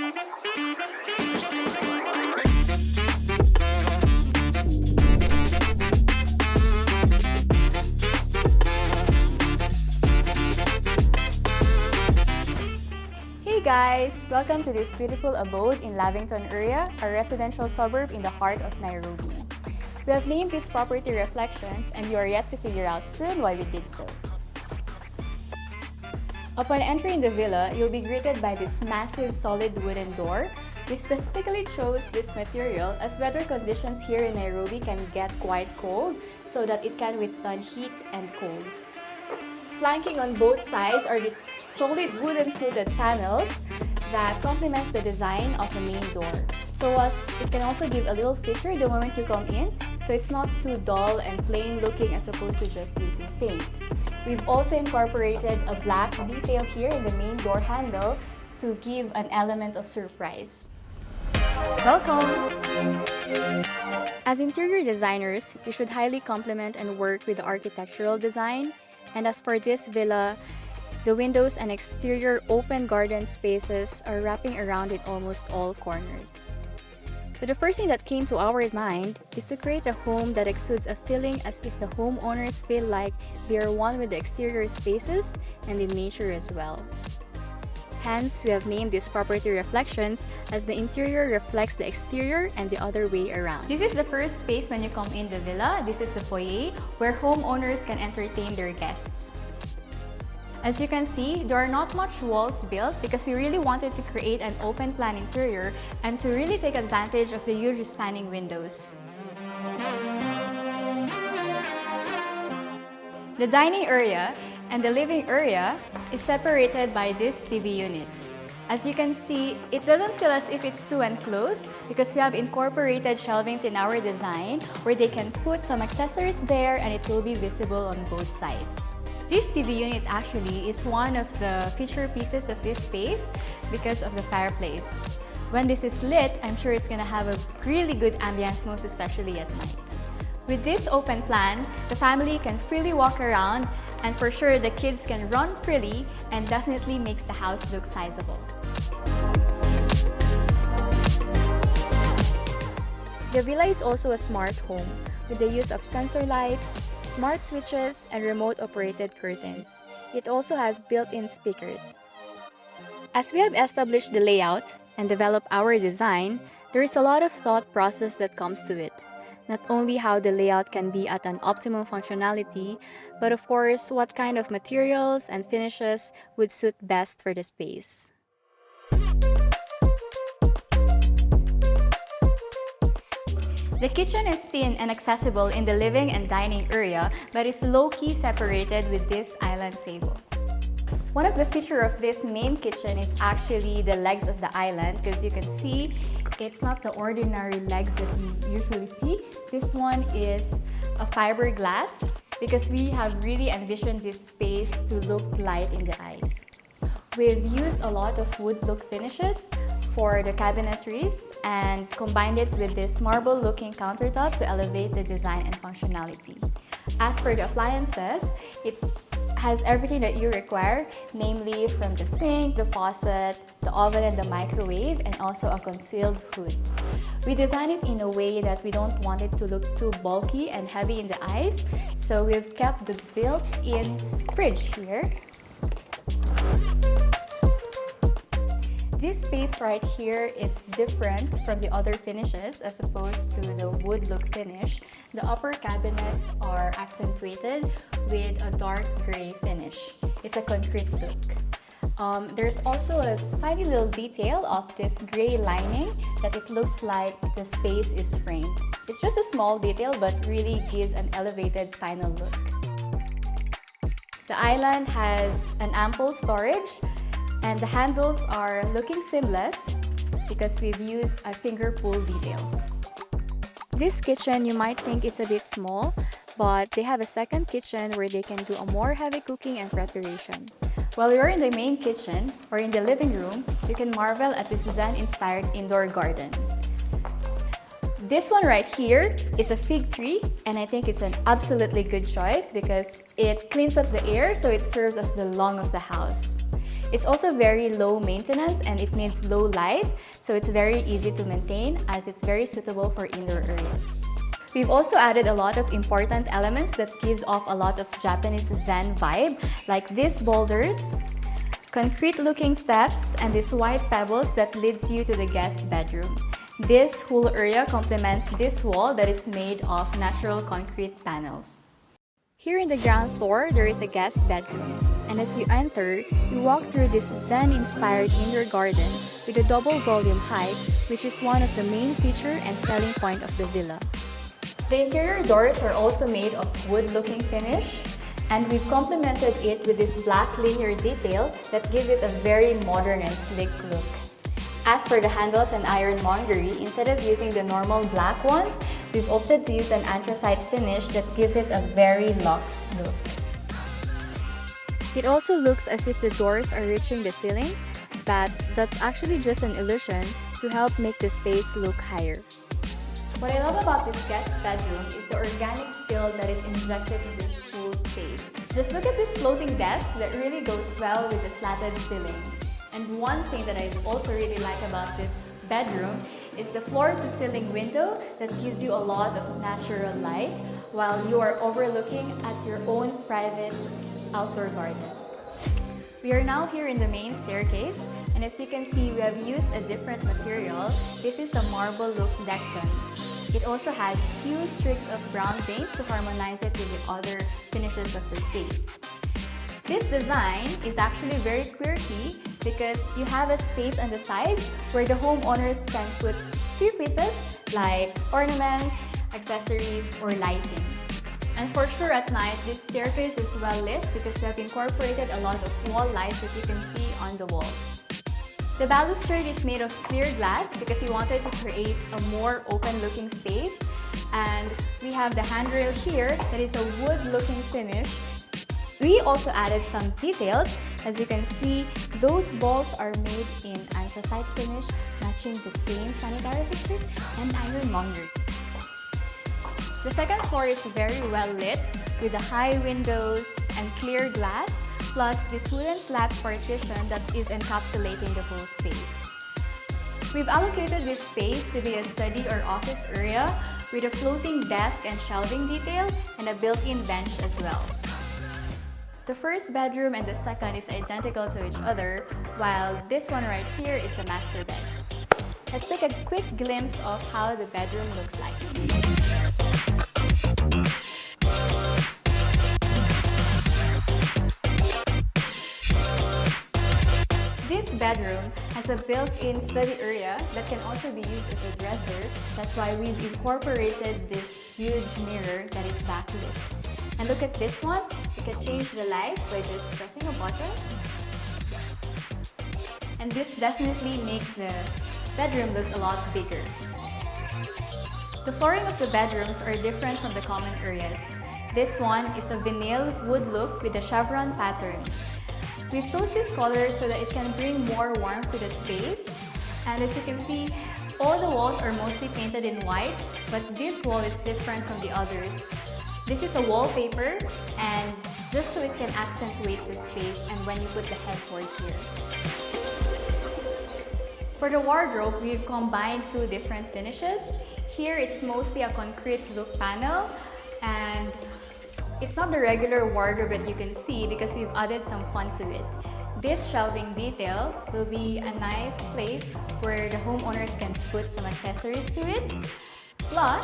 Hey guys! Welcome to this beautiful abode in Lavington area, a residential suburb in the heart of Nairobi. We have named this property Reflections, and you are yet to figure out soon why we did so. Upon entering the villa, you'll be greeted by this massive solid wooden door. We specifically chose this material as weather conditions here in Nairobi can get quite cold, so that it can withstand heat and cold. Flanking on both sides are these solid wooden fluted panels that complements the design of the main door. So as it can also give a little feature the moment you come in, so it's not too dull and plain looking as opposed to just using paint. We've also incorporated a black detail here in the main door handle to give an element of surprise. Welcome! As interior designers, we should highly complement and work with the architectural design. And as for this villa, the windows and exterior open garden spaces are wrapping around in almost all corners. So the first thing that came to our mind is to create a home that exudes a feeling as if the homeowners feel like they are one with the exterior spaces and in nature as well. Hence, we have named this property Reflections as the interior reflects the exterior and the other way around. This is the first space when you come in the villa. This is the foyer where homeowners can entertain their guests. As you can see, there are not much walls built because we really wanted to create an open plan interior and to really take advantage of the huge spanning windows. The dining area and the living area is separated by this TV unit. As you can see, it doesn't feel as if it's too enclosed because we have incorporated shelvings in our design where they can put some accessories there and it will be visible on both sides. This TV unit actually is one of the feature pieces of this space because of the fireplace. When this is lit, I'm sure it's gonna have a really good ambience, most especially at night. With this open plan, the family can freely walk around, and for sure the kids can run freely and definitely makes the house look sizable. The villa is also a smart home with the use of sensor lights, smart switches, and remote-operated curtains. It also has built-in speakers. As we have established the layout and developed our design, there is a lot of thought process that comes to it. Not only how the layout can be at an optimum functionality, but of course, what kind of materials and finishes would suit best for the space. The kitchen is seen and accessible in the living and dining area, but is low-key separated with this island table. One of the features of this main kitchen is actually the legs of the island, because you can see it's not the ordinary legs that we usually see. This one is a fiberglass because we have really envisioned this space to look light in the eyes. We've used a lot of wood look finishes for the cabinetries and combined it with this marble looking countertop to elevate the design and functionality. As for the appliances, it has everything that you require, namely from the sink, the faucet, the oven and the microwave, and also a concealed hood. We designed it in a way that we don't want it to look too bulky and heavy in the eyes, so we've kept the built-in fridge here. This space right here is different from the other finishes as opposed to the wood look finish. The upper cabinets are accentuated with a dark gray finish. It's a concrete look. There's also a tiny little detail of this gray lining that it looks like the space is framed. It's just a small detail but really gives an elevated final look. The island has an ample storage, and the handles are looking seamless because we've used a finger pull detail. This kitchen, you might think it's a bit small, but they have a second kitchen where they can do a more heavy cooking and preparation. While you're in the main kitchen or in the living room, you can marvel at this Zen-inspired indoor garden. This one right here is a fig tree, and I think it's an absolutely good choice because it cleans up the air, so it serves as the lung of the house. It's also very low maintenance and it needs low light, so it's very easy to maintain as it's very suitable for indoor areas. We've also added a lot of important elements that gives off a lot of Japanese Zen vibe, like these boulders, concrete-looking steps, and these white pebbles that leads you to the guest bedroom. This whole area complements this wall that is made of natural concrete panels. Here in the ground floor, there is a guest bedroom. And as you enter, you walk through this Zen-inspired indoor garden with a double volume height, which is one of the main feature and selling point of the villa. The interior doors are also made of wood-looking finish, and we've complemented it with this black linear detail that gives it a very modern and sleek look. As for the handles and ironmongery, instead of using the normal black ones, we've opted to use an anthracite finish that gives it a very luxe look. It also looks as if the doors are reaching the ceiling, but that's actually just an illusion to help make the space look higher. What I love about this guest bedroom is the organic feel that is injected in this full space. Just look at this floating desk that really goes well with the slatted ceiling. And one thing that I also really like about this bedroom is the floor-to-ceiling window that gives you a lot of natural light while you are overlooking at your own private outdoor garden. We are now here in the main staircase, and as you can see, we have used a different material. This is a marble look decton. It also has few streaks of brown paints to harmonize it with the other finishes of the space. This design is actually very quirky because you have a space on the side where the homeowners can put few pieces like ornaments, accessories, or lighting. And for sure at night, this staircase is well lit because we have incorporated a lot of wall lights that you can see on the walls. The balustrade is made of clear glass because we wanted to create a more open-looking space. And we have the handrail here that is a wood-looking finish. We also added some details. As you can see, those bolts are made in anthracite finish, matching the same sanitary fixtures and ironmongery. The second floor is very well lit with the high windows and clear glass, plus this wooden slat partition that is encapsulating the whole space. We've allocated this space to be a study or office area with a floating desk and shelving detail and a built-in bench as well. The first bedroom and the second is identical to each other, while this one right here is the master bed. Let's take a quick glimpse of how the bedroom looks like. This bedroom has a built-in study area that can also be used as a dresser. That's why we've incorporated this huge mirror that is backlit. And look at this one, you can change the lights by just pressing a button. And this definitely makes the bedroom look a lot bigger. The flooring of the bedrooms are different from the common areas. This one is a vinyl wood look with a chevron pattern. We've chosen this color so that it can bring more warmth to the space. And as you can see, all the walls are mostly painted in white, but this wall is different from the others. This is a wallpaper, and just so it can accentuate the space and when you put the headboard here. For the wardrobe, we've combined two different finishes. Here, it's mostly a concrete look panel, and it's not the regular wardrobe that you can see because we've added some fun to it. This shelving detail will be a nice place where the homeowners can put some accessories to it. Plus,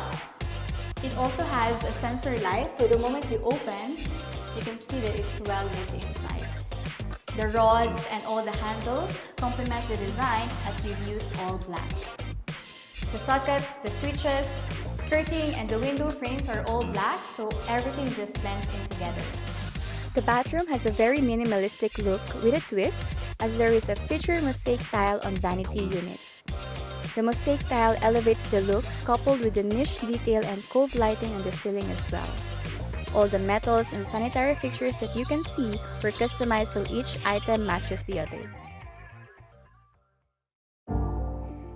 it also has a sensor light, so the moment you open, you can see that it's well lit inside. The rods and all the handles complement the design as we've used all black. The sockets, the switches, skirting, and the window frames are all black, so everything just blends in together. The bathroom has a very minimalistic look with a twist, as there is a featured mosaic tile on vanity units. The mosaic tile elevates the look, coupled with the niche detail and cove lighting on the ceiling as well. All the metals and sanitary fixtures that you can see were customized so each item matches the other.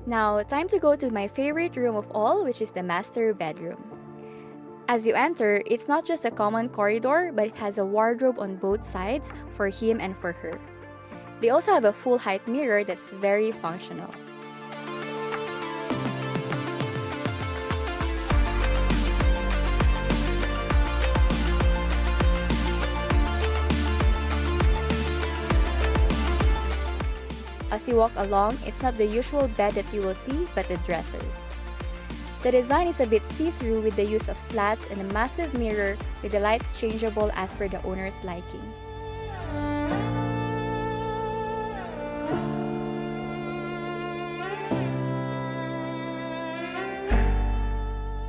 Now, time to go to my favorite room of all, which is the master bedroom. As you enter, it's not just a common corridor, but it has a wardrobe on both sides for him and for her. They also have a full-height mirror that's very functional. As you walk along, it's not the usual bed that you will see, but a dresser. The design is a bit see-through with the use of slats and a massive mirror with the lights changeable as per the owner's liking.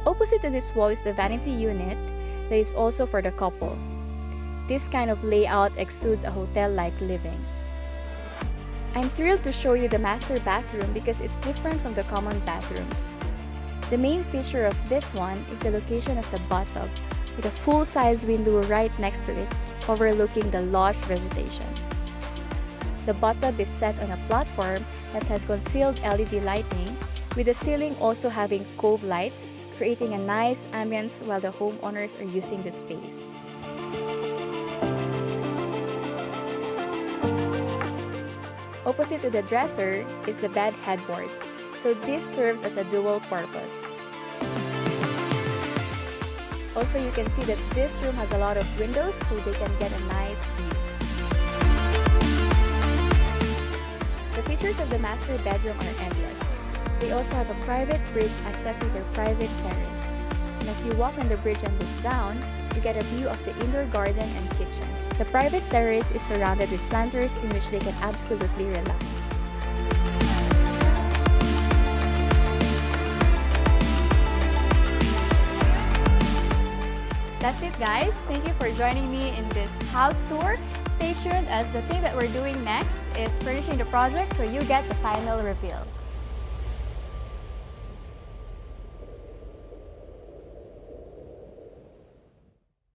Opposite to this wall is the vanity unit that is also for the couple. This kind of layout exudes a hotel-like living. I'm thrilled to show you the master bathroom because it's different from the common bathrooms. The main feature of this one is the location of the bathtub with a full-size window right next to it, overlooking the lush vegetation. The bathtub is set on a platform that has concealed LED lighting, with the ceiling also having cove lights, creating a nice ambience while the homeowners are using the space. Opposite to the dresser is the bed headboard, so this serves as a dual purpose. Also, you can see that this room has a lot of windows so they can get a nice view. The features of the master bedroom are endless. They also have a private bridge accessing their private terrace. And as you walk on the bridge and look down, you get a view of the indoor garden and kitchen. The private terrace is surrounded with planters in which they can absolutely relax. That's it, guys. Thank you for joining me in this house tour. Stay tuned as the thing that we're doing next is furnishing the project so you get the final reveal.